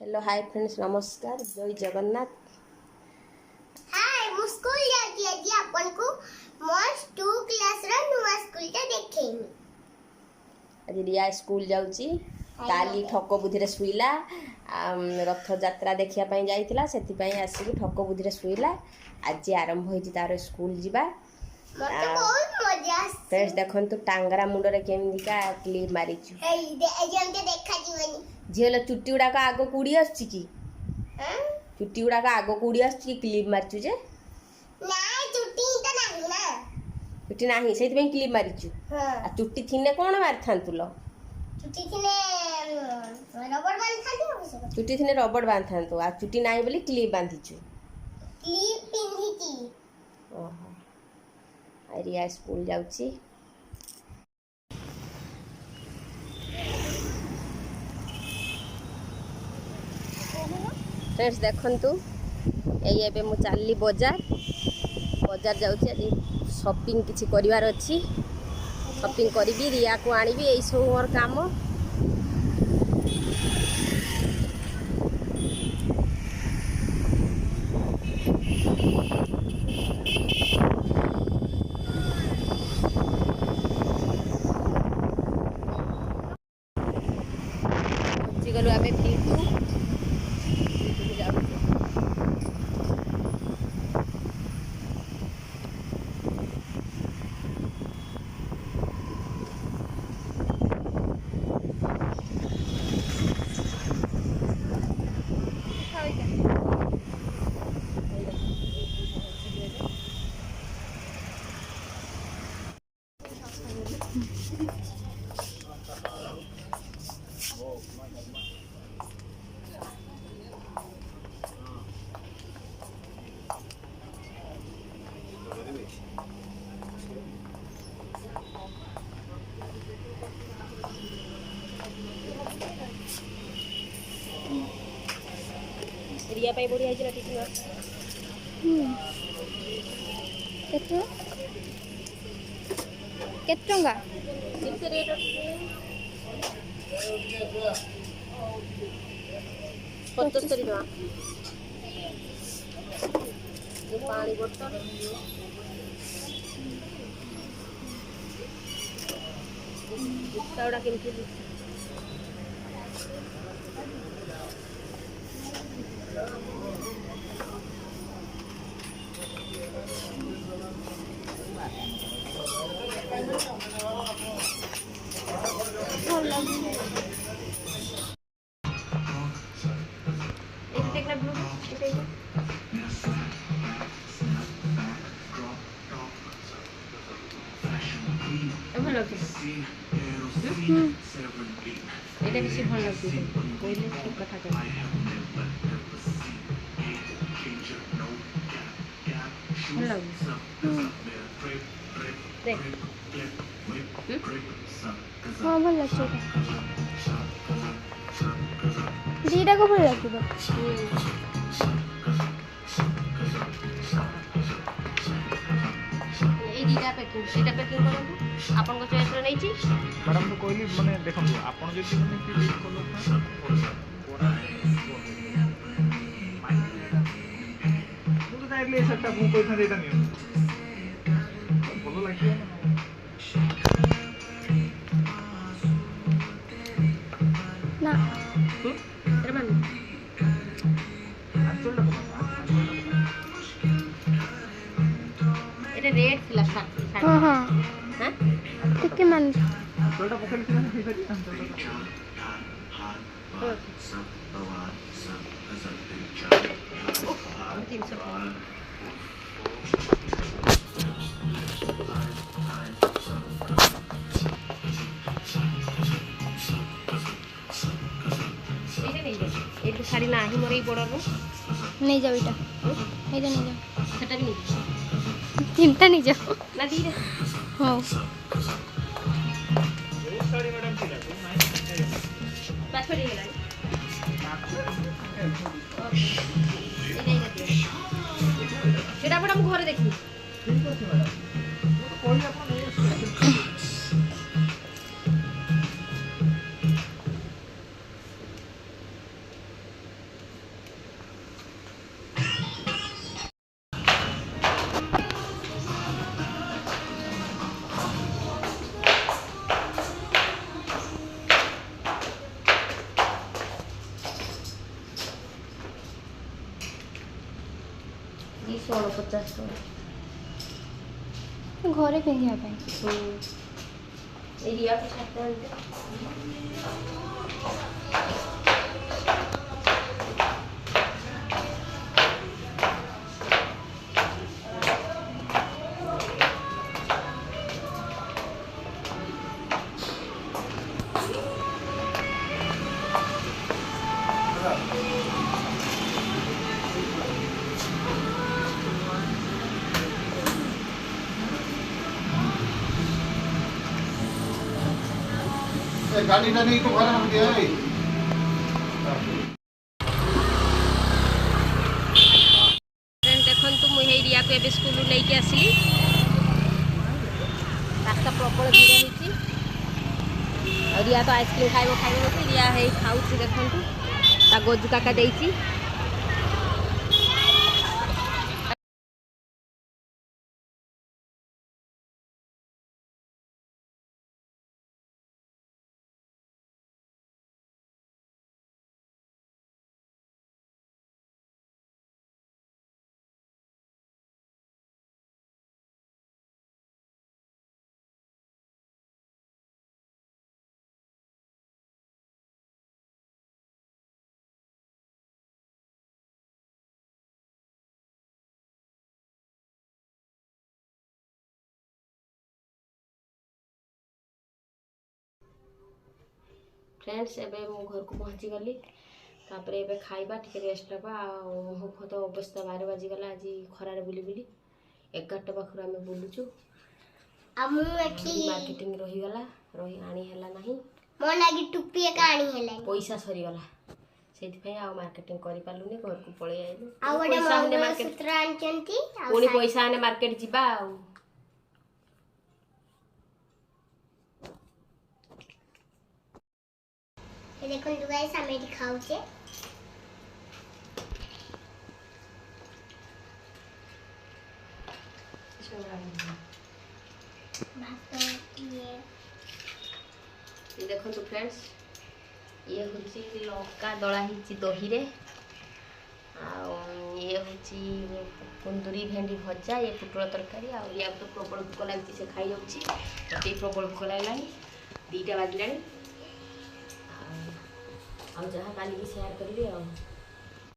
Hello hi friends नमस्कार जय जगन्नाथ। हाय मु स्कूल जाती है जी अपन को मॉस 2 क्लास रा नुवा स्कूल ता देखेनी। आज रिया स्कूल जाउची काली ठक बुद्धि रे सुइला रथ यात्रा देखिया पई जाइतिला सेति पई आसी ठक बुद्धि रे सुइला। आज आरंभ होइची तार स्कूल जीवा मते बहुत मजा आसी। फ्रेंड्स देखंतु टांगरा मुंड रे केमदिका क्लिप मारिछु हेई दे एजंते देखा जीवनी झेल चुट्टी उडा का आगो कुडी आछी की हां चुट्टी उडा का आगो कुडी आछी क्लिप मारछु जे ना चुट्टी त नाही ना चुट्टी नाही सेति पई क्लिप मारिछु। हां आ चुट्टी थिने कोन मारथांतुलो चुट्टी थिने रबर बांध थांती चुट्टी थिने रबर बांधथांतु आ चुट्टी नाही बोली क्लिप बांधिछु क्लिप पिंधिची। ओहो रिया स्कूल जाउची फ्रेंड्स देखंतु एबे मु चालली बाजार जाउची आज शॉपिंग किछि करिवार अछि शॉपिंग करबी रिया को आनिबी एई सब मोर काम गलु आमे पीतु रिया पाई बढ़िया है टिफिन केते टंगा केते रेट अछि 75 टका ये पानी बोतल इस्तावड़ा केमती এটা বেশি ভালো লাগছে কইলে ঠিক কথা কই ভালো লাগছে দেখ हाँ भल लगे दीटा को भल लगे এই দুইটা প্যাকিং করুন আপন কো চয়েস রে নেইছি मैडम तो कहली माने देखो आपन जदि माने कि लीक कलो मुझे चाहले सेटा को कोइ था देता नहीं बोलो लागियो ना रे मान आचलटा এটা রেড ছিল हाँ हाँ হ্যাঁ टिके मन आचलटा पकड़ के नहीं फेरी এইটা শাড়ি না হি মোর এই বড় नहीं जाओ इटा नहीं जाओ সেটা কি चिंता नहीं जाओ না দি রে हाँ साड़ी मैडम की लागो পাঁচ পড়ে গেল সেটা পড়া আমি ঘরে দেখি ठीक আছে मैडम कोई अपन 1650 ଟଙ୍କା। ଘରେ ପିନ୍ଧିବା ପାଇଁ। এই রিয়াকে ছাড়তে আনতে गाड़ीटा नहीं तो घर रख दिया है। ଦେଖନ୍ତୁ ମୁଁ ହେଇ ରିୟାକୁ ଏବେ ସ୍କୁଲରୁ ନେଇକି ଆସିଲି। ରାସ୍ତା ପ୍ରବଳ ଭିଡ଼ ହେଇଛି। ଆଉ ରିୟା ତ ଆଇସ୍କ୍ରିମ୍ ଖାଇବ ବୋଲି ରିୟା ହେଇ ଖାଉଛି। ଦେଖନ୍ତୁ ତା ଗଜୁ କାକା ଦେଇଛି। फ्रेंड्स एबे मो घर को पहुँची गली। तापर एबे खाइबा टिके रेस्ट नबा। मुख तो अवस्था 12 बाजिगला। आज खरार बुली बुली 11टा पाखर आम बुलुचु। मार्केटिंग रहीगला रही आनी हैला नहीं। मो लागी टुपी एक आनी हैला पैसा सरीगला से मार्केटिंग कर पालुनी। घर को पळै आइलु। आ गोटे मंगलसूत्र आनचंती पुणी पैसा आने मार्केट जिबा। ये देखो गाइस हम एठी खाउचे। ये देखो तो फ्रेंड्स ये होची लंका दला हिची दही रे। ये होची कुंदुरी भेंडी भजा। ये पुटल तरकारी। या तो प्रबल भूक लगी से खाई जाऊँगी। मत प्रबल भूक लगला 2टा बाजिला। जहाँ काली सेयार करी।